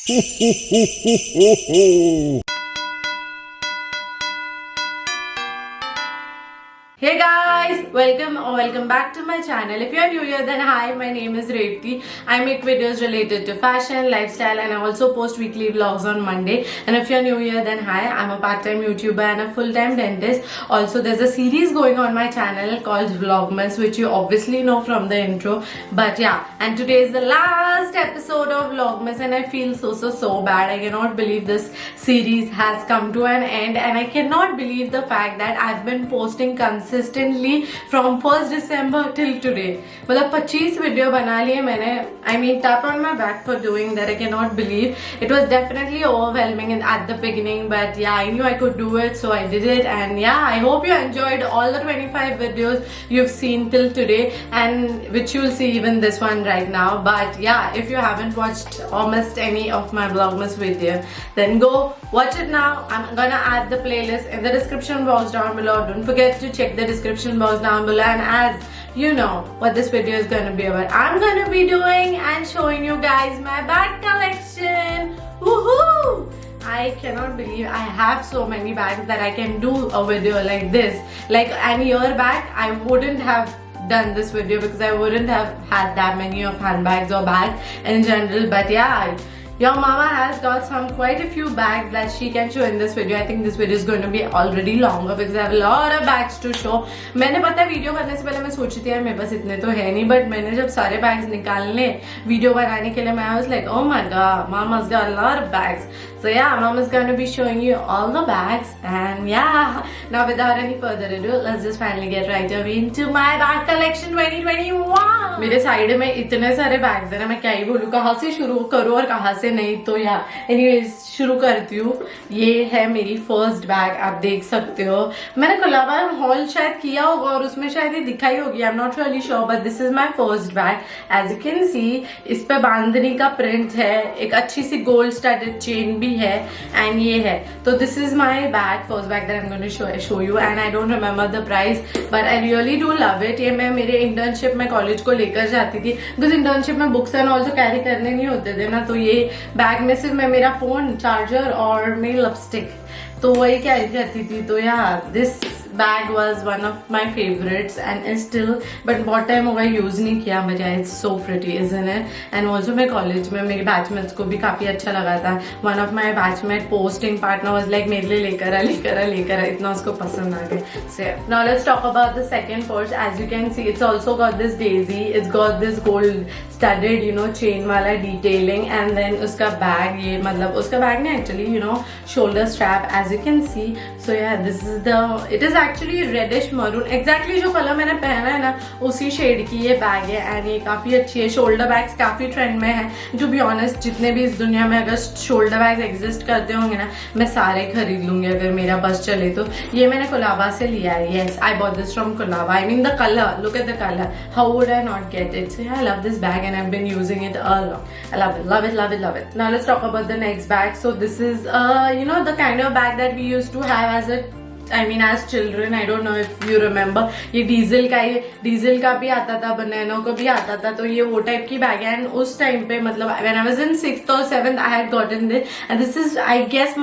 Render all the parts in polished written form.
Hey guys, welcome back to my channel. If you are new here, then hi, my name is Revti. I make videos related to fashion, lifestyle, and I also post weekly vlogs on Monday. And if you are new here, then hi, I'm a part-time YouTuber and a full-time dentist. Also, there's a series going on my channel called Vlogmas, which you obviously know from the intro. But yeah, and today is the last episode of Vlogmas, and I feel so bad. I cannot believe this series has come to an end, and I cannot believe the fact that I've been posting consistently from 1st December till today. मतलब 25 video बना लिए मैंने. I mean, tap on my back for doing that. I cannot believe. It was definitely overwhelming at the beginning, but yeah, I knew I could do it, so I did it. And yeah, I hope you enjoyed all the 25 videos you've seen till today, and which you'll see even this one right now. But yeah, if you haven't watched or missed any of my Vlogmas video, then go watch it now. I'm gonna add the playlist in the description box down below. Don't forget to check the description box down below. And as you know what this video is gonna be about, I'm gonna be doing and showing you guys my bag collection. Woohoo! I cannot believe I have so many bags that I can do a video like this. Like a year back, I wouldn't have done this video because I wouldn't have had that many of handbags or bags in general. But yeah, your mama has got quite a few bags that she can show in this video. I think this video is going to be already longer because I have a lot of bags to show. मैंने पता है video करने से पहले मैं सोची थी यार मेरे पास इतने तो है नहीं, बट मैंने जब सारे बैग्स निकालने वीडियो बनाने के लिए मैं was like, oh my god, mama's got a lot of bags. So yeah, mama's gonna be showing you all the bags. And yeah, now without any further ado, let's just finally get right away into my bag collection 2021. मेरे side में इतने सारे bags हैं ना, मैं क्या ही बोलूँ, कहाँ से शुरू करूँ और कहाँ से नहीं. तो या एनीवेज शुरू करती हूँ. ये है मेरी फर्स्ट बैग, आप देख सकते हो. मैंने कोलाबार हॉल शायद किया होगा और उसमें शायद ये दिखाई होगी, I am not really sure, but this is my first bag. As you can see, इस पे बांधनी का प्रिंट है, एक अच्छी सी गोल्ड स्टडेड चेन भी है, एंड ये है. तो this is my bag, first bag that I am going to show you. And I don't remember the price, but I really do love it. ये मैं मेरे इंटर्नशिप में कॉलेज को लेकर जाती थी, बिकॉज इंटर्नशिप में बुक्स एंड ऑल्सो कैरी करने नहीं होते थे ना. तो ये बैग में सिर्फ मैं मेरा फोन, चार्जर और मेरी लिपस्टिक, तो वही कैरी करती थी. तो यार this bag was one of my favourites and still, but बहुत टाइम हो गया यूज नहीं किया मुझे. It's so pretty isn't it. And also मैं कॉलेज में मेरे बैचमेट्स को भी काफी अच्छा लगा था. One of my batchmate posting partner was like मेरे लिए लेकर आ, इतना उसको पसंद आ गया. So now let's talk about the second purse. As you can see, it's also got this daisy, it's got this gold studded you know chain वाला डिटेलिंग. एंड देन उसका बैग, ये मतलब उसका बैग ना actually you know shoulder strap, as you can see. So yeah this is the, it is actually reddish maroon. Exactly जो colour मैंने पहना है ना उसी शेड की ये बैग है, एंड ये काफी अच्छी है. शोल्डर बैग्स काफी ट्रेंड में है. टू बी ऑनेस्ट, जितने भी इस दुनिया में अगर शोल्डर बैग्स एग्जिस्ट करते होंगे ना, मैं सारे खरीद लूंगी अगर मेरा बस चले तो. ये मैंने कोलाबा से लिया है. Yes, I bought this from Colaba. I mean the colour, look at the colour, how would I not get it. So I love this bag and I've been using it a lot. I love it. Now let's talk about the next bag. So this is you know the kind of bag that we used to have as children. I don't know if you remember. ये diesel का भी आता था, बनैनो का भी आता था. तो ये वो टाइप की बैग है. एंड उस टाइम पे मतलब when I was in 6th or 7th I had gotten this, and this is I guess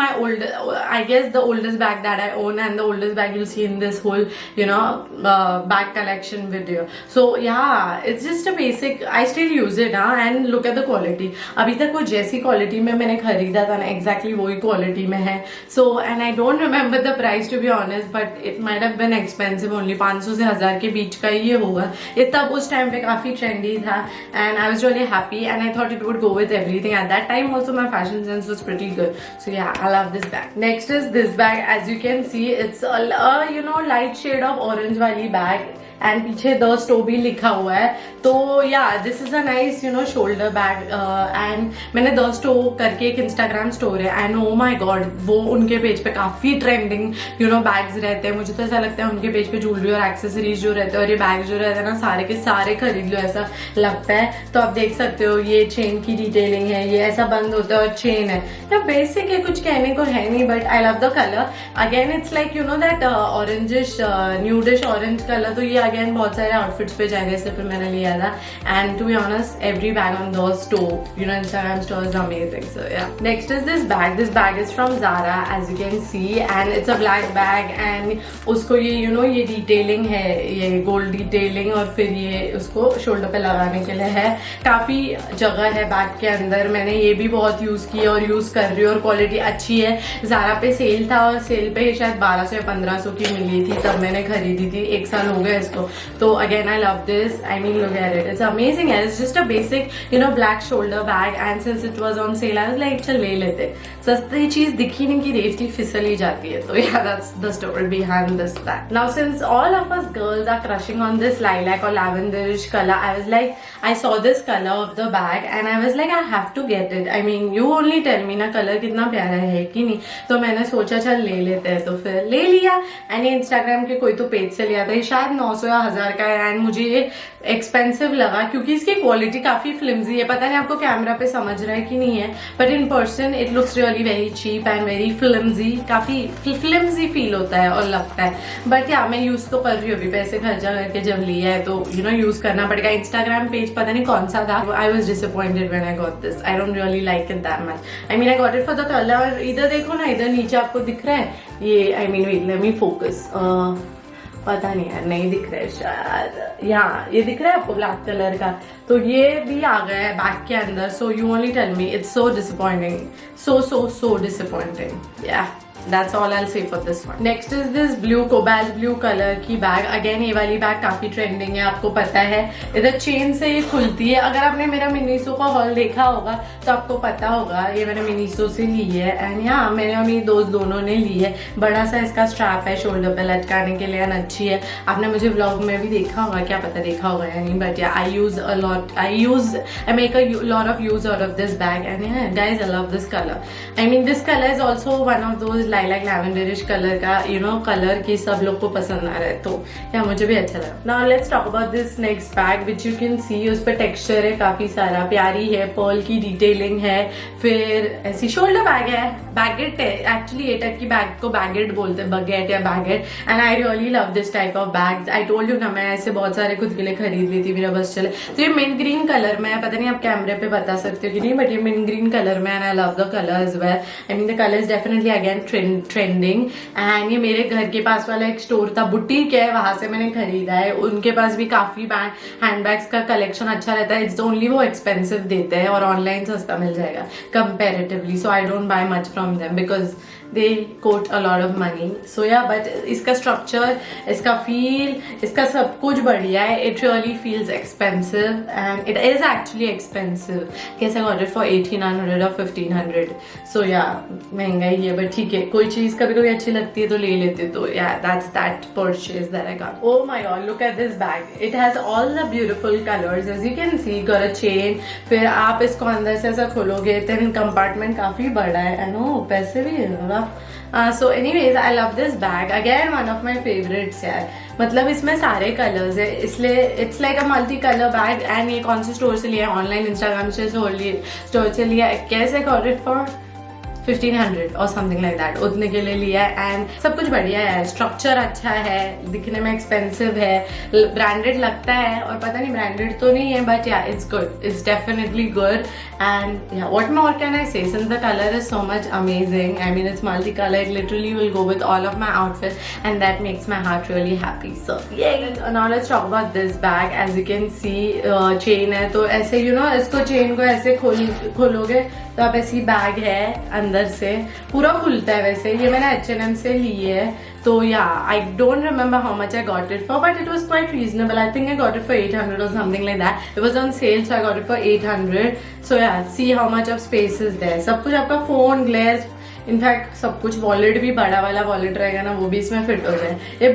the oldest bag that I own, and the oldest bag you'll see in this whole you know bag collection video. So yeah, it's just a basic. I still use it and look at the quality. अभी तक वो जैसी quality में मैंने खरीदा था ना, exactly वही क्वालिटी में है. So and I don't remember the price to be honest, but it might have been expensive only. 500 से 1000 के बीच का ये होगा. ये तब उस टाइम पे काफी ट्रेंडी था, and I was really happy, and I thought it would go with everything. At that time also my fashion sense was pretty good. So yeah, I love this bag. Next is this bag. As you can see, it's a you know light shade of orange वाली bag. And पीछे the स्टो भी लिखा हुआ है. तो या this is a nice you know shoulder bag. And मैंने the स्टो करके एक इंस्टाग्राम स्टोर है, एंड ओ माय गॉड, वो उनके पेज पे काफी ट्रेंडिंग यू नो बैग्स रहते हैं. मुझे तो ऐसा लगता है उनके पेज पे ज्वेलरी और एक्सेसरीज जो रहते हैं और ये बैग जो रहते हैं ना, सारे के सारे खरीद लो ऐसा लगता है. तो आप देख सकते हो ये चेन की डिटेलिंग है, ये ऐसा बंद होता है और चेन है. तो बेसिक है, कुछ कहने को है नहीं, but I love the colour. Again it's like you know that orangish nudish orange colour. तो ये अगेन बहुत सारे आउटफिट्स पे जाएगा, इसलिए फिर मैंने लिया था. And to be honest every bag on the store, you know, Instagram store is amazing. So yeah, next is this bag. This bag is from Zara, as you can see, and it's a black bag. And उसको ये you know ये detailing है, ये gold detailing, और फिर ये उसको shoulder पे लगाने के लिए है. काफी जगह है बैग के अंदर. मैंने ये भी बहुत यूज की और यूज कर रही हूँ, और क्वालिटी अच्छी है. Zara पे सेल था, और सेल पे शायद 1200 या 1500 की मिली थी, तब मैंने खरीदी थी. 1 साल हो गया इसको. तो again I love this. I mean look at it, it's amazing. It's just a basic you know black shoulder bag, and since it was on sale I was like चल ले लेते. सस्ती चीज दिखी नहीं कि रेटली फिसल ही जाती है. तो yeah, that's the story behind this bag. Now since all of us girls are crushing on this lilac or lavenderish color, I was like, I saw this color of the bag and I was like, I have to get it. I mean, you only tell me ना colour कितना प्यारा है कि नहीं. तो मैंने सोचा चल ले लेते हैं, तो फिर ले लिया. एंड ये इंस्टाग्राम के कोई तो पेज से लिया था. ये शायद 900 या 1000 का है, एंड मुझे ये एक्सपेंसिव लगा क्योंकि इसकी क्वालिटी काफी फ्लिम्जी है. पता नहीं आपको कैमरा पे समझ रहा है कि नहीं है, but in person it looks really very cheap and very flimsy. काफी फ्लिम्जी फील होता है और लगता है. बट या मैं यूज तो कर रही हूँ अभी. पैसे खर्चा करके जब लिया है तो यू नो यूज करना पड़ेगा. इंस्टाग्राम पेज पता नहीं कौन सा था. I was disappointed when I got this. I don't really like it that much. I mean I got it for the colour. इधर देखो ना, इधर नीचे आपको दिख रहा है ये. I mean wait let me focus. पता नहीं यार, नहीं दिख रहा है शायद. यहाँ ये दिख रहा है आपको ब्लैक कलर का. तो ये भी आ गया है बैग के अंदर. So you only tell me. It's so disappointing. So disappointing. Yeah That's all I'll say for this one. Next is this blue cobalt blue color की बैग. अगेन ये वाली बैग काफी ट्रेंडिंग है, आपको पता है. इधर चेन से ये खुलती है. अगर आपने मेरा मिनीसो का हॉल देखा होगा तो आपको पता होगा. ये मैंने मिनीसो से ली है. एंड यहाँ मैंने और मेरी दोस्त दोनों ने ली है. बड़ा सा इसका स्ट्रैप है शोल्डर पे लटकाने के लिए, एंड अच्छी है. आपने मुझे व्लॉग में भी देखा होगा, क्या पता देखा होगा या नहीं, but I use a lot. I make a lot of use out of this bag. And guys I love this colour. I mean this colour is also one of those like lavenderish colour का you know colour की सब लोग को पसंद आ रहा है. तो या मुझे भी अच्छा लगा. Now let's talk about this next bag which you can सी. उस पर टेक्सचर है काफी सारा, प्यारी है, पर्ल की डिटेलिंग है. फिर ऐसी शोल्डर बैग है. बैगेट है एक्चुअली. ये टाइप की बैग को बैगेट बोलते हैं, बगेट या baguette. And I really love this type of bags. I told you ना, मैं ऐसे बहुत सारे खुद के लिए खरीद ली थी, मेरा बस चले. तो ये मिंट ग्रीन कलर में है. पता नहीं आप कैमरे पे बता सकते हो कि नहीं, बट ये मिंट ग्रीन कलर में. And I love the colour as well. I mean the colour is definitely again trending. And ये मेरे घर के पास वाला एक स्टोर था, बुटीक है, वहां से मैंने खरीदा है. उनके पास भी काफी हैंडबैग्स का कलेक्शन अच्छा रहता है. इट्स ओनली वो एक्सपेंसिव देते हैं और ऑनलाइन सस्ता मिल जाएगा comparatively. So I don't buy much from them because they quote a lot of money. So yeah, but इसका structure, इसका feel, इसका सब कुछ बढ़िया है. It really feels expensive and it is actually expensive. Guess I got it for 1800 or 1500. So yeah, महंगा ही है, but ठीक है. कोई चीज कभी कभी अच्छी लगती है तो ले लेते. तो yeah, that's that purchase that I got. Oh my god, look at this bag. It has all the beautiful colors as you can see. Got a chain. फिर आप इसको अंदर से ऐसा खोलोगे, then compartment काफी बड़ा है. I know, पैसे भी है. So anyways, I love this bag. Again, one of my favorites यार. मतलब इसमें सारे कलर्स है, इसलिए it's like a multi colour bag. And ये कौन से स्टोर से लिया है? ऑनलाइन इंस्टाग्राम से स्टोर से लिया. कैसे गॉट इट फॉर 1500 और समथिंग लाइक दैट. उतने के लिए लिया है. एंड सब कुछ बढ़िया है. स्ट्रक्चर अच्छा है, दिखने में एक्सपेंसिव है, ब्रांडेड लगता है. और पता नहीं ब्रांडेड तो नहीं है, but yeah it's good. It's definitely good. And yeah what more can I say, since the colour is so much amazing. I mean it's multi colour. It literally will go with all of my outfit and that makes my heart really happy. So now let's talk about this bag. As you can see chain है. तो ऐसे you know इसको chain को ऐसे खोलोगे तो आप ऐसी बैग है अंदर से पूरा खुलता है. वैसे ये मैंने H&M से ली है. तो या I don't remember how much I got it for, but it was quite reasonable. I think I got it for 800 or something like that. It was on sale, so I got it for 800. So yeah, see how much of space is there. सब कुछ आपका phone, glare, in fact सब कुछ. Wallet भी बड़ा वाला wallet रहेगा ना, वो भी इसमें फिट हो जाए. ये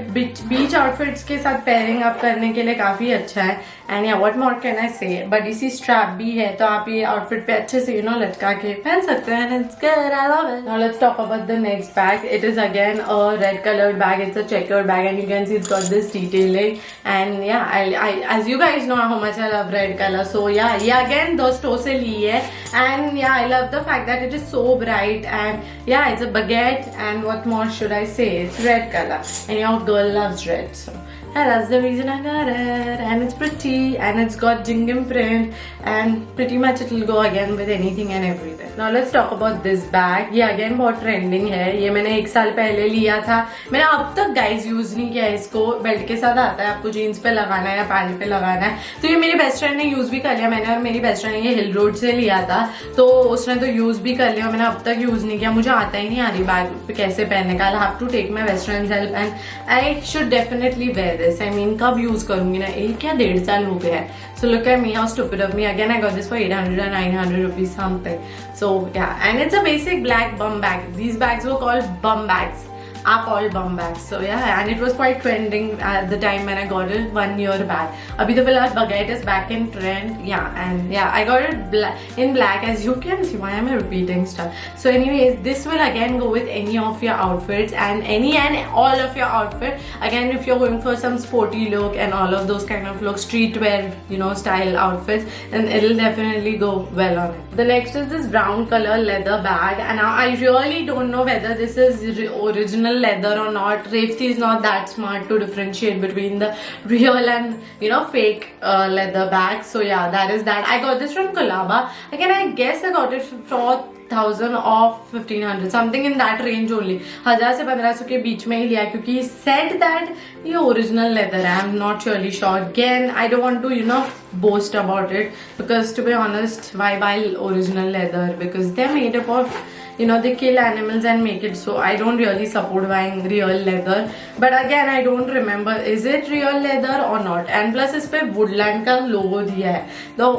बीच आउटफिट्स के साथ पेयरिंग अप करने के लिए काफी अच्छा है. And yeah what more can I से, बट इसी स्ट्रैप भी है तो आप ये आउटफिट पे अच्छे से यू नो लटका के पहन सकते हैं. It's good, I love it. Now let's talk about the next bag. It is again a red coloured bag. It's a chequered bag and you can see it's got this detailing. And yeah I as you guys know how much I love red colour. So yeah ये again दो store से ली है. And yeah I love the fact that it is so bright. And yeah it's a baguette. And what more should I say? It's red color and your girl loves red, so and that's the reason I got it. And it's pretty and it's got Jingham print and pretty much it will go again with anything and everything. Now let's talk about this bag. ये again बहुत trending है. ये मैंने 1 साल पहले लिया था. मैंने अब तक गाइज यूज नहीं किया है इसको. बेल्ट के साथ आता है, आपको जीन्स पे लगाना है या पैंट पे लगाना है. तो ये मेरी बेस्ट फ्रेंड ने यूज भी कर लिया. मैंने और मेरी बेस्ट फ्रेंड ने ये हिल रोड से लिया था, तो उसने तो यूज भी कर लिया. मैंने अब तक यूज नहीं किया. मुझे आता ही नहीं आ रही बैग कैसे पहनने का. I have to take my best friends help and I should definitely wear this. I mean कब यूज करूंगी ना, 1 या 1.5 साल हो गया है. So look at me, how stupid of me. Again, I got this for 800 or 900 rupees something. So yeah, and it's a basic black bum bag. These bags were called bum bags. Are called bum bags. So yeah, and it was quite trending at the time when I got it 1 year back. Abhi to फिलहाल baguette is back in trend. Yeah, and yeah, I got it in black, as you can see. Why am I repeating stuff? So anyways, this will again go with any of your outfits and any and all of your outfit. Again, if you're going for some sporty look and all of those kind of looks, streetwear, you know, style outfits, then it'll definitely go well on it. The next is this brown color leather bag, and now I really don't know whether this is original leather or not. Revti is not that smart to differentiate between the real and, you know, fake leather bags. So yeah, that is that. I got this from Colaba. Again, I guess I got it for 1000 or 1500, something in that range only. 1000 से 1500 के बीच में ही लिया, क्योंकि he said that ये original leather है. I'm not really sure. Again, I don't want to, you know, boast about it, because to be honest, why buy original leather? Because they're made up of, you know, they kill animals and make it. So I don't really support buying real leather. But again, I don't remember, is it real leather or not? And plus इस पे Woodland का logo दिया है. Though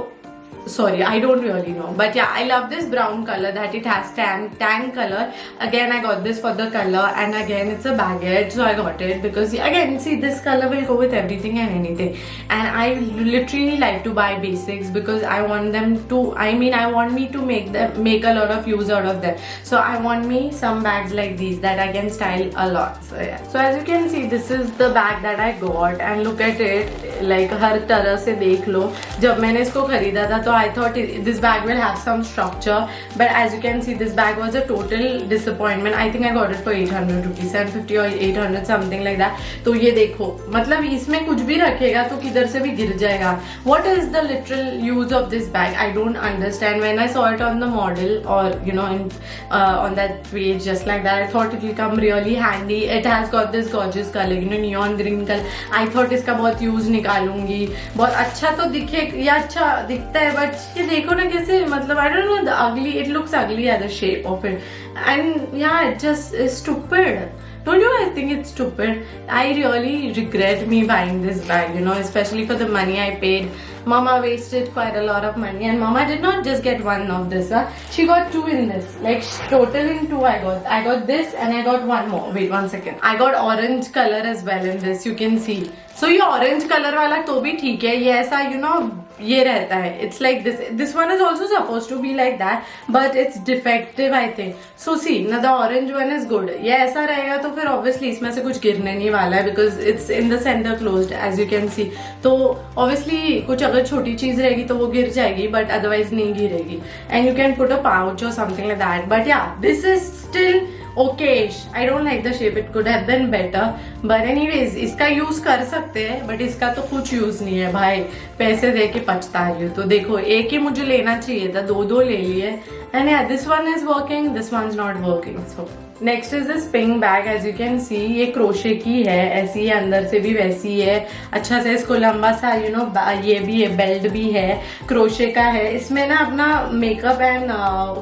sorry, I don't really know, but yeah, I love this brown color that it has. Tan color. Again, I got this for the color, and again it's a baguette, so I got it because again, see, this color will go with everything and anything. And I literally like to buy basics because I want them to, I mean, I want me to make a lot of use out of them. So I want me some bags like these that I can style a lot. So yeah, so as you can see, this is the bag that I got, and look at it, like हर तरह से देख लो. जब मैंने इसको खरीदा था तो I thought this bag will have some structure, but as you can see, this bag was a total disappointment. I think I got it for 800 rupees, 750 or 800, something like that. तो ये देखो, मतलब इसमें कुछ भी रखेगा तो किधर से भी गिर जाएगा. What is the literal use of this bag? I don't understand. When I saw it on the model, or you know, on that page just like that, I thought it will come really handy. It has got this gorgeous color, you know, neon green color. I thought इसका बहुत use निकालूंगी, बहुत अच्छा तो दिखे, या अच्छा दिखता है, बट ये देखो ना कैसे, मतलब I don't know, the ugly, it looks ugly at the shape of it, and yeah, it just is stupid. Don't you guys think it's stupid? I really regret me buying this bag, you know, especially for the money I paid. Mama wasted quite a lot of money, and Mama did not just get one of this. She got 2 in this. Like total in 2 I got this, and I got one more. Wait 1 second. I got orange color as well in this. You can see. So ये orange color वाला तो भी ठीक है. ये ऐसा, you know, ये रहता है. It's like this. This one is also supposed to be like that, but it's defective, I think. So see, now the orange one is good. ये ऐसा रहेगा तो फिर obviously इसमें से कुछ गिरने नहीं वाला है, because it's in the center closed, as you can see. तो obviously कुछ अगर छोटी चीज रहेगी तो वो गिर जाएगी, but otherwise नहीं गिरेगी. And you can put a pouch or something like that. But yeah, this is still okay-ish. I don't like the shape. It could have been better. But anyways, इसका यूज कर सकते हैं, but इसका तो कुछ use नहीं है भाई. पैसे दे के पछता रही हूँ. तो देखो, एक ही मुझे लेना चाहिए था, 2 ले लिए. And yeah, this one is working, this one's not working. So next is this pink bag. As you can see, ये क्रोशे की है, ऐसी है, अंदर से भी वैसी है. अच्छा से इसको लंबा सा, you know, ये भी है, बेल्ट भी है, क्रोशे का है. इसमें ना अपना makeup and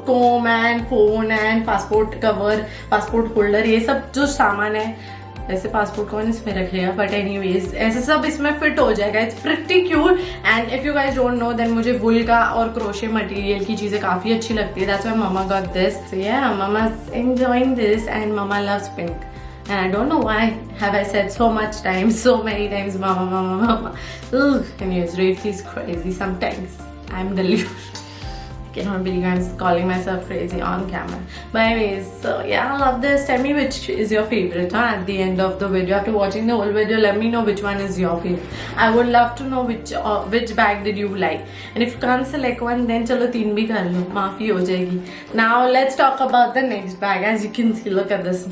comb and phone and passport cover, passport holder, ये सब जो सामान है, ऐसे पासपोर्ट कौन इसमें रखेगा, बट एनीवेज ऐसे सब इसमें फिट हो जाएगा. It's pretty cute. And if you guys don't know, then मुझे वुल का और क्रोशे मटेरियल की चीजें काफी अच्छी लगती है. That's why mama got this. So yeah, mama enjoying this and mama loves pink. And I don't know why have I said so much times, so many times, mama, mama, mama. Ugh, anyways, Revti is crazy sometimes. I'm delusional. I cannot believe I'm calling myself crazy on camera. But anyways, so yeah, I love this. Tell me which is your favorite, huh? At the end of the video, after watching the whole video, let me know which one is your favorite. I would love to know which bag did you like. And if you can't select one, then chalo 3 bhi kar lo, maafi ho jayegi. Now let's talk about the next bag. As you can see, look at this.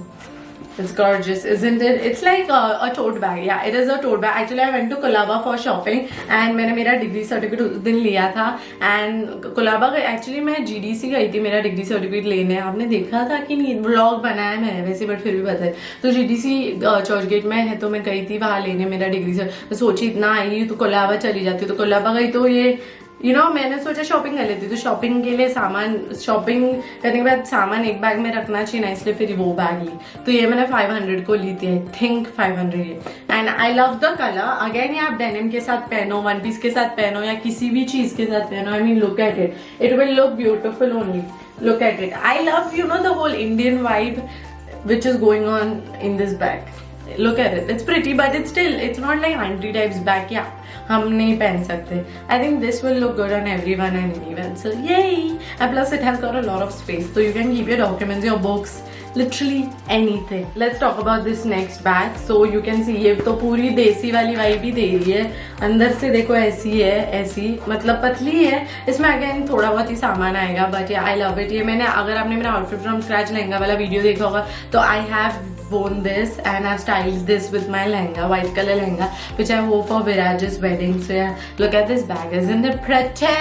It's gorgeous, isn't it? It's like a tote bag. Yeah, it is a tote bag. Actually, I went to Colaba for shopping and मैंने मेरा degree certificate उस दिन लिया था. And Colaba actually मैं GDC गई थी मेरा डिग्री सर्टिफिकेट लेने. आपने देखा था कि नहीं, व्लॉग बनाया मैं वैसे, बट फिर भी पता है. तो GDC चर्च गेट में है, तो मैं गई थी वहां लेने मेरा डिग्री सर्टिफिकेट. मैं सोची इतना आई तो कोलाबा चली जाती. तो कोलाबा गई तो ये मैंने सोचा शॉपिंग कर लेती. तो शॉपिंग के लिए शॉपिंग करने के बाद सामान एक बैग में रखना चाहिए ना, इसलिए फिर वो बैग ली. तो ये मैंने 500 को ली थी, आई थिंक 500 ये. And I love the colour. Again ये आप डेनिम के साथ पहनो, वन पीस के साथ पहनो, या किसी भी चीज के साथ पहनो. I mean look at it, it will look beautiful only. Look at it. I love the whole Indian vibe which is going on in this bag. Look at it. It's pretty, but it's not like auntie types bag. Yeah, हम नहीं पहन सकते. I think this will look good on everyone and anyone. So yay! And plus it has got a lot of space, so you can keep your documents, your books, literally anything. Let's talk about this next bag. So you can see ये तो पूरी देसी वाली vibe ही दे रही है. अंदर से देखो ऐसी है, ऐसी मतलब पतली है. इसमें अगेन थोड़ा बहुत ही सामान आएगा, बट आई लव इट. ये मैंने, अगर आपने मेरा आउटफिट फ्रॉम स्क्रैच लहंगा वाला वीडियो देखा होगा, तो I have worn this and I've styled this with my lehenga, white color lehenga, which I wore for Viraj's wedding. So yeah, look at this bag. Isn't it pretty?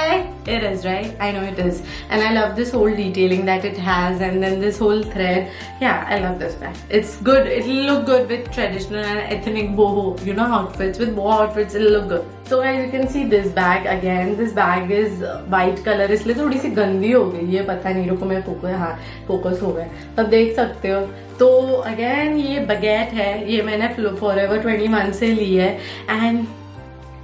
It is, right? I know it is. And I love this whole detailing that it has, and then this whole thread. Yeah, I love this bag. It's good. It'll look good with traditional and ethnic boho, outfits. With boho outfits, it'll look good. So as you can see this bag again. This bag is white color. इसलिए थोड़ी सी गंदी हो गई है, पता नहीं. रुको मैं फोकस हो गया. अब देख सकते हो. तो अगेन ये बगैट है. ये मैंने फॉरएवर 21 से ली है एंड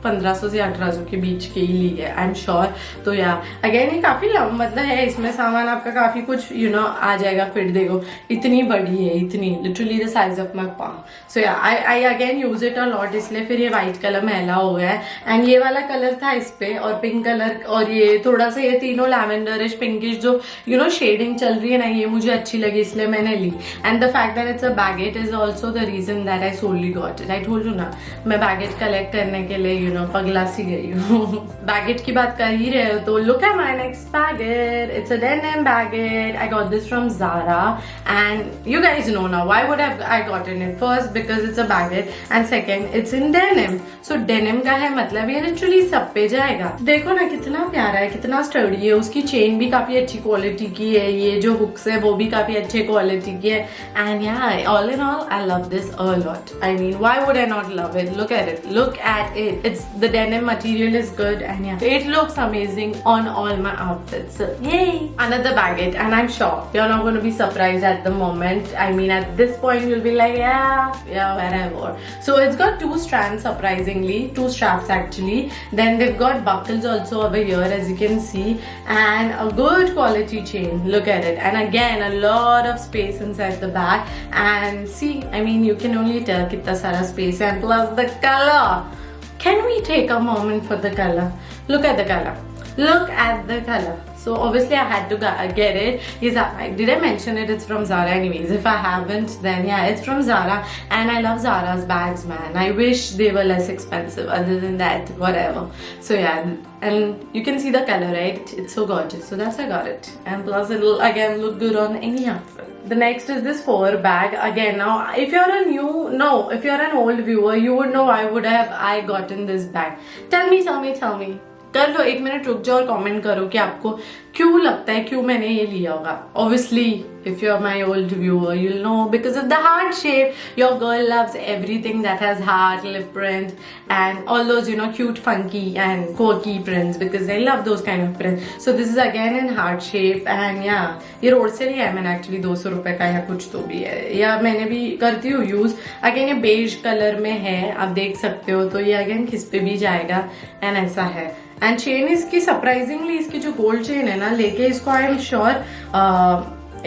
1500 से 1800 के बीच की ही ली है, आई एम श्योर. तो या अगेन ये काफी मतलब है, इसमें सामान आपका काफी कुछ आ जाएगा. फिर देखो इतनी बड़ी है, इतनी literally the size of my palm. So yeah I again use it a lot, इसलिए फिर ये व्हाइट कलर मैला हो गया है. एंड ये वाला कलर था इस पे, और पिंक कलर, और ये थोड़ा सा, ये तीनों लैवेंडरिश पिंकिश जो शेडिंग चल रही है ना, ये मुझे अच्छी लगी इसलिए मैंने ली. And the fact that it's a baguette is also the reason that I solely got it. I told you ना, मैं बैगेट कलेक्ट करने के लिए पगला सी गई हूँ. बैगेट की बात कर ही रहे हो तो look at my next baguette. It's a denim baguette. I got this from Zara and you guys know now why would I gotten it. First because it's a baguette and second it's in denim. So denim का है मतलब ये literally सब पे जाएगा. देखो ना कितना प्यारा है, कितना स्टर्डी है. उसकी चेन भी काफी अच्छी क्वालिटी की है, ये जो हुक्स है वो भी काफी अच्छे क्वालिटी की है. And yeah, all in all I love this a lot. I mean, why would I not love it? Look at it. Look at it. It's the denim material is good, and yeah, it looks amazing on all my outfits. So yay! Another baguette, and I'm sure you're not going to be surprised at the moment. I mean, at this point you'll be like, yeah, whatever. So it's got 2 strands, surprisingly, 2 straps actually. Then they've got buckles also over here, as you can see, and a good quality chain. Look at it, and again a lot of space inside the bag. And see, I mean, you can only tell kitna sara space, and plus the color. Can we take a moment for the color? Look at the color. Look at the color. So obviously I had to get it. Did I mention it? It's from Zara anyways. If I haven't, then yeah, it's from Zara. And I love Zara's bags, man. I wish they were less expensive. Other than that, whatever. So yeah, and you can see the color, right? It's so gorgeous. So that's why I got it. And plus it'll again look good on any outfit. The next is this 4 bag. Again, now if you're an old viewer, you would know why would have I gotten this bag. Tell me. कर लो, 1 minute रुक जाओ और comment करो कि आपको क्यों लगता है क्यों मैंने ये लिया होगा. Obviously, if you're my old viewer, you'll know because of the heart shape. Your girl loves everything that has heart, lip print, and all those cute, funky, and quirky prints because I love those kind of prints. So this is again in heart shape, and yeah, ये road से लिया है मैंने actually 200 रुपए का या कुछ तो भी है, या मैंने भी करती हूँ यूज. अगेन ये बेज कलर में है, आप देख सकते हो. तो ये अगेन किस पे भी जाएगा, एंड ऐसा है. एंड चेन इसकी सरप्राइजिंगली, इसकी जो गोल्ड चेन है ना, लेके इसको आई एम श्योर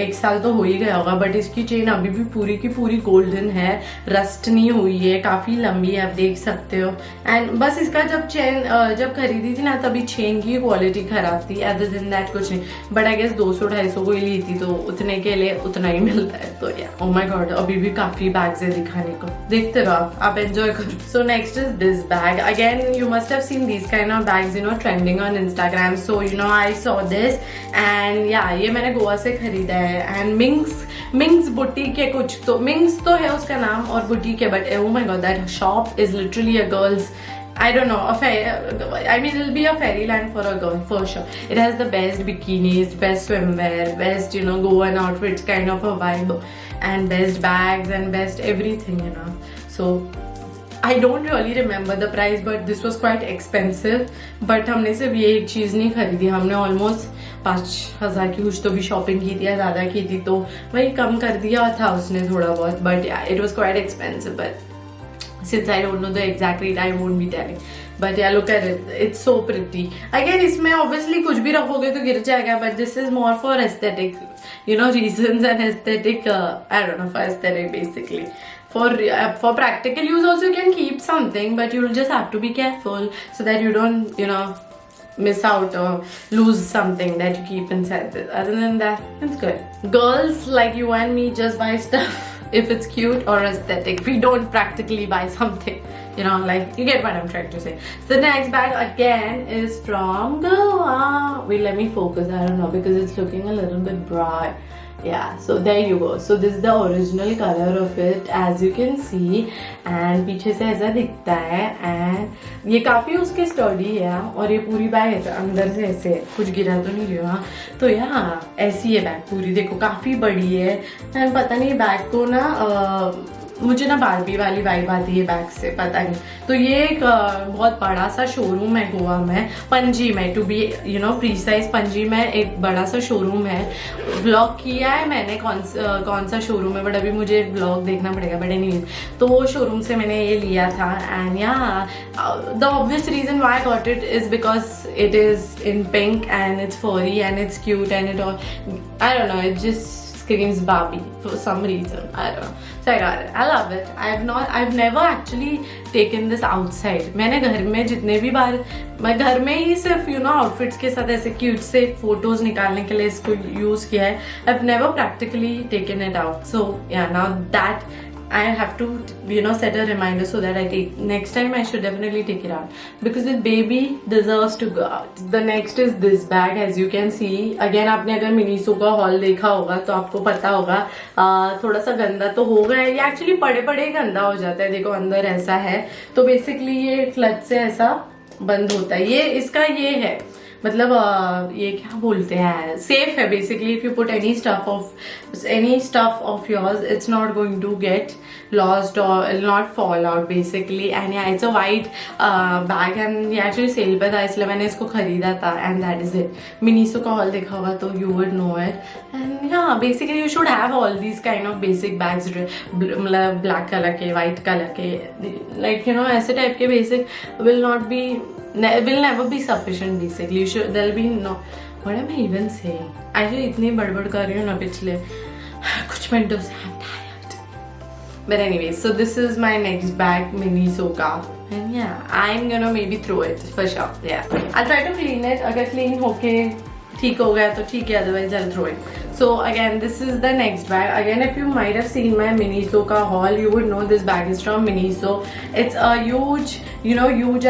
1 साल तो हो ही गया होगा, बट इसकी चेन अभी भी पूरी की पूरी गोल्डन है, रस्ट नहीं हुई है, काफी लंबी है, आप देख सकते हो. एंड बस इसका जब खरीदी थी ना, तभी चेन की क्वालिटी खराब थी. अदर देन दैट कुछ नहीं. बट आई गेस 200-250 को ही ली थी, तो उतने के लिए उतना ही मिलता है. तो या ओह माय गॉड, अभी भी काफी बैग्स है दिखाने को. देखते रहो आप एंजॉय करो. So next is this bag. Again you must have seen these kind of bags trending on Instagram. So I saw this, and या ये मैंने गोवा से खरीदा है. है, एंड मिंग्स बुटीक है कुछ, तो मिंग्स तो है उसका नाम और बुटीक है, but oh my god, that shop is literally a girl's, I don't know, I mean it'll be a fairyland for a girl for sure. It has the best bikinis, best swimwear, best, you know, Goan outfits kind of a vibe, and best bags and best everything, you know. So I don't really remember the price, but this was quite expensive. But हमने सिर्फ ये एक चीज़ नहीं खरीदी, हमने almost 5,000 की कुछ तो भी शॉपिंग की थी या ज़्यादा की थी, तो वही कम कर दिया था उसने थोड़ा बहुत. But it was quite expensive, but since I don't know the exact rate, I won't be telling. But yeah, look at it. It's so pretty. Again, इसमें obviously कुछ भी रखोगे तो गिर जाएगा, but this is more for aesthetic, you know, reasons and aesthetic. I don't know, for aesthetic basically. For practical use also you can keep something, but you'll just have to be careful so that you don't, you know, miss out or lose something that you keep inside this. Other than that, it's good. Girls like you and me just buy stuff if it's cute or aesthetic. We don't practically buy something, you know, like, you get what I'm trying to say. So the next bag again is from Goa. Wait, let me focus. I don't know because it's looking a little bit bright. Yeah, so there you go. So this is the original color of it, as you can see, and पीछे से ऐसा दिखता है, and ये काफी उसके sturdy है, और ये पूरी बैग ऐसे अंदर से ऐसे कुछ गिरा तो नहीं गया, तो यहाँ ऐसी है बैग पूरी, देखो काफी बड़ी है, एंड पता नहीं बैग को ना मुझे ना बारबी वाली वाइब आती है बैग से, पता नहीं. तो ये एक बहुत बड़ा सा शोरूम है गोवा में, पणजी में, to be you know precise, Panaji में एक बड़ा सा शोरूम है. ब्लॉग किया है मैंने कौन सा शोरूम है, बट अभी मुझे ब्लॉग देखना पड़ेगा. बट एनीवेज, तो वो शोरूम से मैंने ये लिया था, and yeah the obvious reason why I got it is because it is in pink and it's furry and it's cute and it all, I don't know, it just screams Barbie for some reason. I don't know. So I got it. I love it. I've never actually taken this outside. मैंने घर में जितने भी बार, मैं घर में ही सिर्फ you know outfits के साथ ऐसे cute से photos निकालने के लिए इसको use किया है. I've never practically taken it out. So yeah, now that I have to you know set a reminder so that I take, next time I should definitely take it out because this baby deserves to go out. The next is this bag, as you can see. Again, आपने अगर Miniso का haul देखा होगा तो आपको पता होगा थोड़ा सा गंदा तो हो गया है. ये एक्चुअली पड़े गंदा हो जाता है. देखो अंदर ऐसा है, तो बेसिकली ये क्लच से ऐसा बंद होता है. ये इसका ये है, मतलब ये क्या बोलते हैं, सेफ है basically. If you put any stuff of yours, it's not going to get lost और not fall out basically. And yeah it's a white bag, and ये एक्चुअली सेल पे था इसलिए मैंने इसको खरीदा था, and that is it. Miniso का हॉल देखा होगा तो you would know it. And yeah basically you should have all these kind of basic bags, मतलब ब्लैक कलर के, वाइट कलर के, लाइक यू नो ऐसे टाइप के basic will never be sufficient basically. There'll be no, what am I even saying? Actually इतनी बड़बड़ कर रही हूँ ना पिछले कुछ मिनटों से. I'm tired. But anyway, so this is my next bag, Miniso का, and yeah, I'm gonna maybe throw it for sure. Yeah, I'll try to clean it. अगर clean होके ठीक हो गया तो ठीक है, otherwise I'll throw it. So again, this is the next bag. Again, if you might have seen my Miniso ka haul, you would know this bag is from Miniso. It's a huge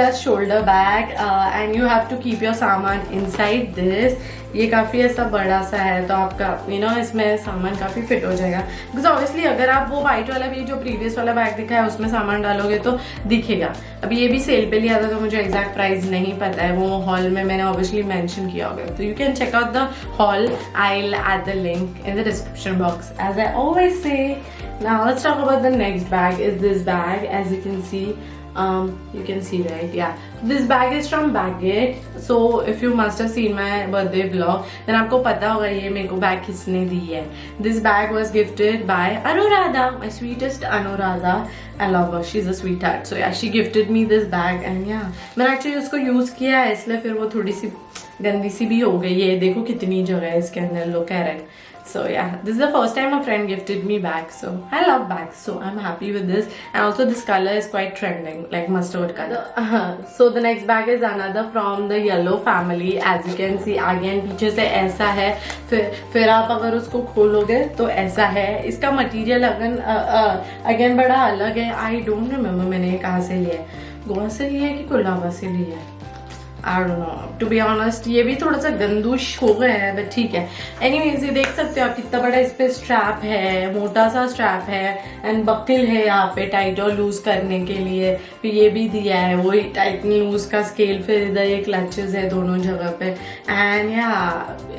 as shoulder bag, and you have to keep your saman inside this. ये काफ़ी ऐसा बड़ा सा है, तो आपका इसमें सामान काफ़ी फिट हो जाएगा. बिकॉज ऑब्वियसली अगर आप वो वाइट वाला भी जो प्रीवियस वाला बैग दिखा है उसमें सामान डालोगे तो दिखेगा. अभी ये भी सेल पे लिया था तो मुझे एग्जैक्ट प्राइस नहीं पता है, वो हॉल में मैंने ऑब्वियसली मेंशन किया होगा. तो you can check out the hall. I will add the link in the description box, as I always say. Now let's talk about the next bag. Is this bag, as you can see, you can see, right? Yeah, this bag is from Baggett. So if you must have seen my birthday vlog, then आपको पता होगा ये मेरे को bag किसने दी है. This bag was gifted by Anuradha, my sweetest Anuradha. I love her, she's a sweetheart. So yeah, she gifted me this bag, and yeah, मैंने actually उसको use किया है, इसलिए फिर वो थोड़ी सी गंदी सी भी हो गई है. देखो कितनी जगह है इसके अंदर, look at it. So yeah, this is the first time a friend gifted me bags. So I love bags, so I'm happy with this. And also this color is quite trending, like mustard color. So the next bag is another from the yellow family. As you can see, again पीछे से ऐसा है, फिर आप अगर उसको खोलोगे तो ऐसा है. इसका मटेरियल अगेन बड़ा अलग है. I don't remember मैंने कहाँ से लिया है, गोवा से लिया है कि कोलाबा से लिया है. I don't know, to be honest ये भी थोड़ा सा गंदूश हो गया है, बट ठीक है। एनीवेज ये देख सकते हो आप कितना बड़ा इस पे स्ट्रैप है, मोटा सा स्ट्रैप है, एंड बक्ल है यहाँ पे टाइट और लूज करने के लिए। फिर ये भी दिया है वही टाइट लूज का स्केल, फिर इधर ये क्लचेस है दोनों जगह पे, एंड या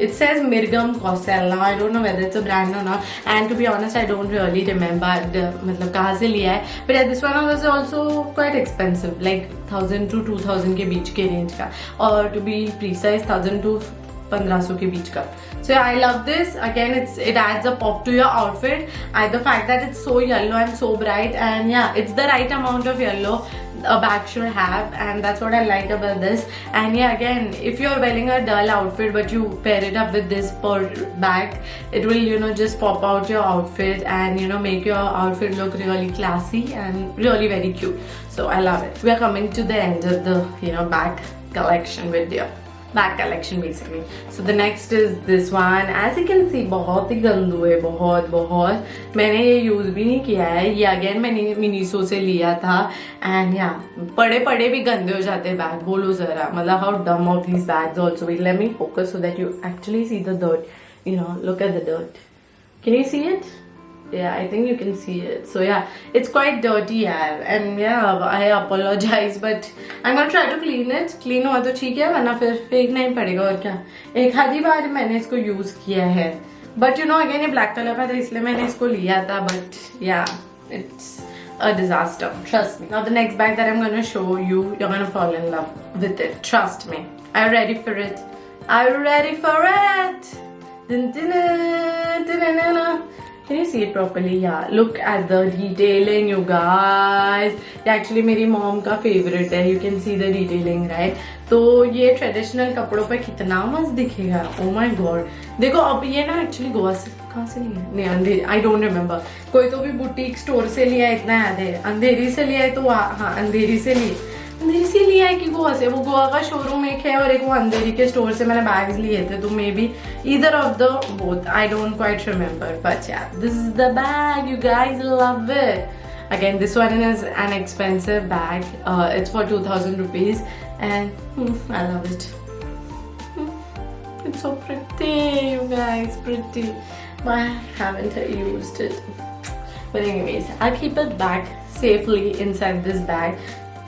इट सेज मिर्गम कॉसेल। Now I don't know whether it's a brand or not, and to be honest I don't really remember मतलब कहाँ से लिया है, but this one was also quite expensive, like 1000 to 2000 के बीच के range का, और टू बी प्रीसाइज 1000 to 1500 के बीच का। So yeah, I love this. Again, it adds a pop to your outfit. The fact that it's so yellow and so bright, and yeah, it's the right amount of yellow a bag should have, and that's what I like about this. And yeah, again, if you're wearing a dull outfit but you pair it up with this bag, it will just pop out your outfit and make your outfit look really classy and really very cute. So I love it. We are coming to the end of the bag collection video. Bag collection basically. So the next is this one. As you can see, बहुत ही गंदू है, बहुत मैंने ये use भी नहीं किया है। ये अगेन मैंने मिनीसो से लिया था, एंड या पड़े भी गंदे हो जाते हैं बैग। बोलो जरा, मतलब हाउ डम of these bags also. Wait, let me focus so that you actually see the dirt. Look at the dirt. Can you see it? Yeah, I think you can see it. So yeah, it's quite dirty यार, and yeah, I apologize, but I'm gonna try to clean it. Clean हुआ तो ठीक है, वरना फिर फेंकना ही पड़ेगा और क्या। एक आधी बार मैंने इसको यूज किया है, but again ये ब्लैक कलर का था इसलिए मैंने इसको लिया था, but yeah, it's a disaster. Trust me. Now the next bag that I'm gonna show you, you're gonna fall in love with it. Trust me. Are you ready for it? Are you ready for it? Dun, dun, dun, dun, dun, dun. Can you see it properly? Yeah, look at the detailing, you guys. ये actually मेरी mom का favorite है. You can see the detailing, right? तो ये traditional कपड़ों पे कितना मस्त दिखेगा. Oh my god. देखो अब ये ना एक्चुअली गोवा से कहाँ से लिया है? नहीं, अंधेरी, आई डोंट रिमेम्बर। कोई तो भी बुटीक स्टोर से लिया, इतना याद है। अंधेरी से लिया है तो हाँ, अंधेरी से लिया है कि गोवा से। वो गोवा का शोरूम एक है और एक वो अंधेरी के स्टोर से मैंने बैग्स लिए थे, तो maybe either of the both, I don't quite remember, but yeah this is the bag, you guys love it. Again, this one is an expensive bag. It's for 2000 rupees, and I love it. It's so pretty, you guys, pretty. Why haven't I used it? But anyways, I'll keep it back safely inside this bag.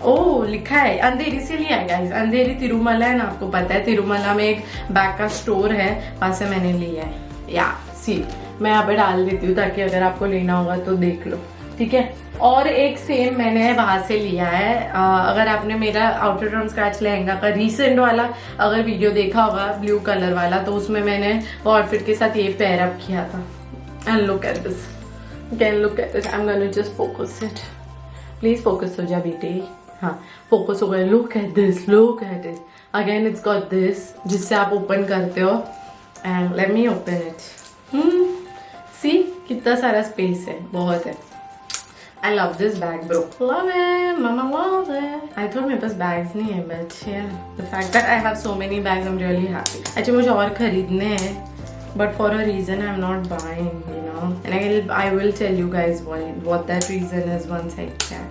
ओह लिखा है अंधेरी से लिया है guys, अंधेरी तिरुमला है ना, आपको पता है तिरुमला में एक बैग का स्टोर है, वहां से मैंने लिया है। या सी मैं यहाँ पे डाल देती हूँ ताकि अगर आपको लेना होगा तो देख लो, ठीक है। और एक सेम मैंने वहां से लिया है। अगर आपने मेरा आउटफिट फ्रॉम स्क्रैच लहंगा का रीसेंट वाला अगर वीडियो देखा होगा, ब्लू कलर वाला, तो उसमें मैंने वो आउटफिट के साथ ये पेयर अप किया था। And look at this, can look at this, I am gonna just focus it, please focus हो जा बेटे। हाँ फोकस हो गया। Look at this, look at it. Again it's got this जिससे आप ओपन करते हो, and let me open it. See कितना सारा स्पेस है, बहुत है। I love this bag, bro. Love it, mama love it. I thought मेरे पास bags नहीं है, but yeah, the fact that I have so many bags, I'm really happy. Actually मुझे और खरीदने हैं, but for a reason I'm not buying, and I will tell you guys what that reason is once I can.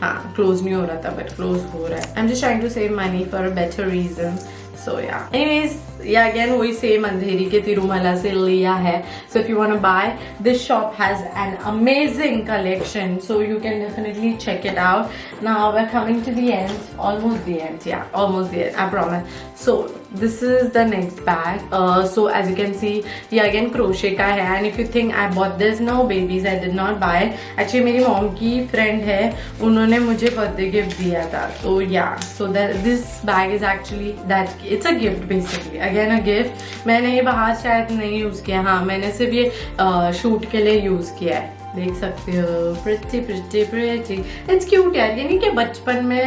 हाँ close नहीं हो रहा था, but close हो रहा है. I'm just trying to save money for a better reason. So yeah. Anyways, yeah, again वही same अंधेरी के तिरुमला से लिया है. So if you want to buy, this shop has an amazing collection. So you can definitely check it out. Now we're coming to the end. Almost the end. Yeah, almost the end. I promise. So this is the next bag. So as you can see, ये again crochet का है. And if you think I bought this, no babies, I did not buy. Actually मेरी mom की friend है, उन्होंने मुझे birthday gift दिया था. So yeah, so this bag is actually that. It's a gift basically. Again a gift. मैंने ये बाहर शायद नहीं यूज किया, हाँ मैंने सिर्फ ये शूट के लिए यूज किया है, देख सकते हो। Pretty pretty pretty, it's cute यार। यानी कि बचपन में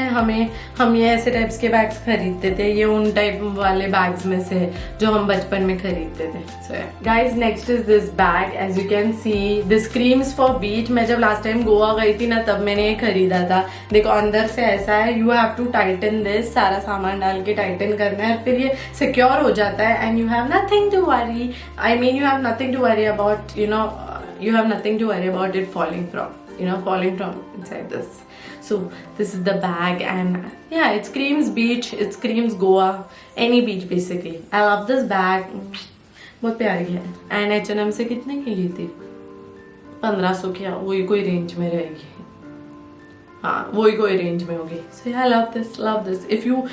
हम ये ऐसे टाइप्स के बैग्स खरीदते थे, ये उन टाइप वाले बैग्स में से जो हम बचपन में खरीदते थे। So guys next is this bag, as you can see this screams for beat. मैं जब लास्ट टाइम गोवा गई थी ना, तब मैंने ये खरीदा था। देखो अंदर से ऐसा है, you have to tighten this, सारा सामान डाल के टाइटन करना है, फिर ये सिक्योर हो जाता है, and you have nothing to worry. I mean you have nothing to worry about, you have nothing to worry about it falling from. falling from inside this. So this is the bag, and yeah, it screams beach, it screams Goa, any beach basically. I love this bag, बहुत प्यारी है. And H&M से कितने की ली थी? 1500 की, वही कोई रेंज में रहेगी. हाँ, वही कोई रेंज में होगी. So yeah, I love this. If you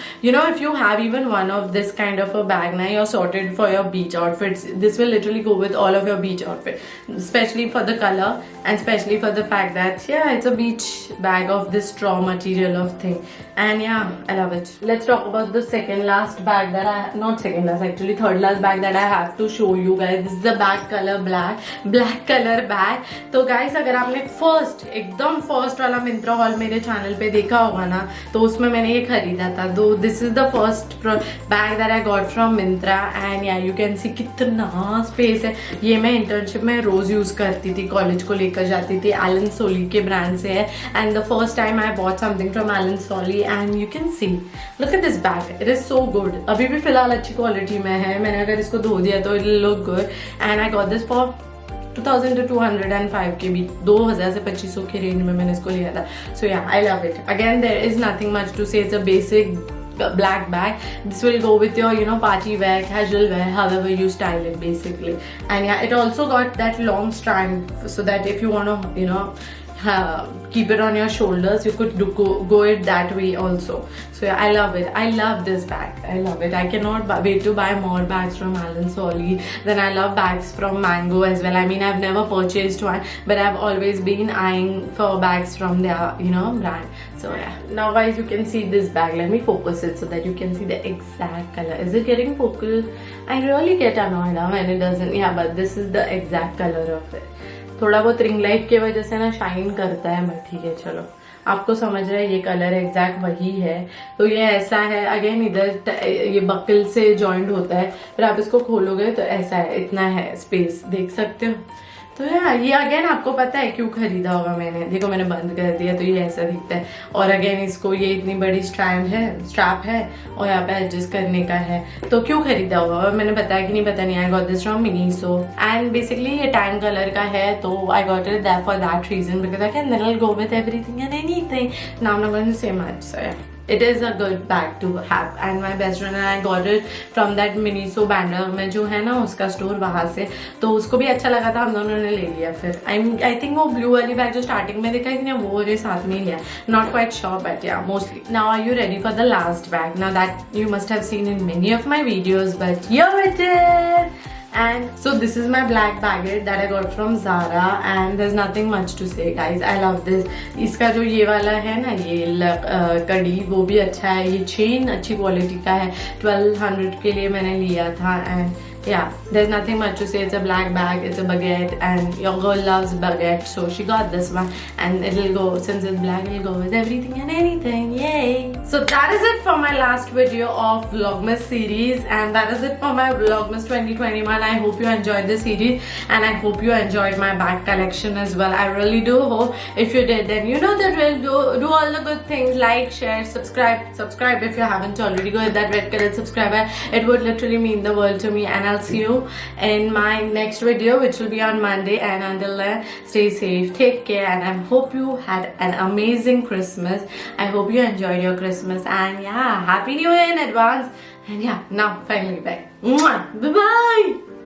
have even one of this kind of a bag, now you're sorted for your beach outfits. This will literally go with all of your beach outfit, especially for the color and especially for the fact that yeah, it's a beach bag of this straw material of thing. And yeah, I love it. Let's talk about the third last bag that I have to show you guys. This is the bag color black color bag. तो guys, अगर आपने एकदम first वाला Myntra hall मेरे channel पे देखा होगा ना, तो उसमें मैंने ये खरीदा था. तो this is the first bag that I got from Myntra. And या यू कैन सी कितना स्पेस है. ये मैं इंटर्नशिप में रोज यूज करती थी, कॉलेज को लेकर जाती थी. एलन सोली के ब्रांड से है. And the first time I bought something from Elon Soli, and you can C, look at this bag, it is so good. अभी भी फिलहाल अच्छी क्वालिटी में है. मैंने अगर इसको धो दिया तो it will look good. And I got this for 2205 के बीच, 2000 से 2500 के रेंज में मैंने इसको लिया था. So yeah, I love it. Again there is nothing much to say. It's a basic black bag. This will go with your party wear, casual wear, however you style it basically. And yeah, it also got that long strand so that if you want to keep it on your shoulders, you could go it that way also. So yeah, I love it. I love this bag. I love it. I cannot wait to buy more bags from Allen Solly. Then I love bags from Mango as well. I mean, I've never purchased one, but I've always been eyeing for bags from their brand. So yeah, now guys, you can see this bag. Let me focus it so that you can see the exact color. Is it getting focal? I really get annoyed when it doesn't. Yeah, but this is the exact color of it. थोड़ा बहुत ring light की वजह से ना shine करता है, but ठीक है, चलो. आपको समझ रहा है, ये कलर एग्जैक्ट वही है. तो ये ऐसा है. अगेन इधर ये बकल से जॉइंट होता है, फिर आप इसको खोलोगे तो ऐसा है, इतना है स्पेस, देख सकते हो. तो यार ये अगेन आपको पता है क्यों खरीदा होगा मैंने. देखो, मैंने बंद कर दिया तो ये ऐसा दिखता है. और अगेन इसको ये इतनी बड़ी स्ट्रैप है और यहाँ पे एडजस्ट करने का है. तो क्यों खरीदा होगा, और मैंने बताया कि नहीं, पता नहीं. I got this from Miniso, and basically ये टैन कलर का है. तो I got it that for that reason, because I can then go with everything and anything. Now I'm not going to say much. So yeah, it is a good bag to have. And my best friend and I got it from that Miniso Bandra में जो है ना उसका store, वहां से. तो उसको भी अच्छा लगा था, हम दोनों ने ले लिया. फिर आई थिंक वो ब्लू वाली बैग जो स्टार्टिंग में देखा थी ना, वो वाले साथ में ही लिया. Not quite sure, but yeah mostly. Now are you ready for the last bag? Now that you must have seen in many of my videos, but here it is. And so this is my black baguette that I got from Zara, and there's nothing much to say guys. I love this. इसका जो ये वाला है ना, ये कड़ी, वो भी अच्छा है. ये चेन अच्छी क्वालिटी का है. 1200 के लिए मैंने लिया था. And yeah, there's nothing much to say. It's a black bag, it's a baguette, and your girl loves baguette, so she got this one. And it'll go, since it's black, it'll go with everything and anything. Yay! So that is it for my last video of Vlogmas series, and that is it for my Vlogmas 2021. I hope you enjoyed the series, and I hope you enjoyed my bag collection as well. I really do hope. If you did, then you know the drill. Do all the good things. Like, share, subscribe if you haven't already. Go hit that red color subscriber. It would literally mean the world to me. And I'll see you in my next video, which will be on Monday. And until then, stay safe, take care, and I hope you had an amazing Christmas. I hope you enjoyed your Christmas, and yeah, Happy New Year in advance. And yeah, now finally back. Bye bye.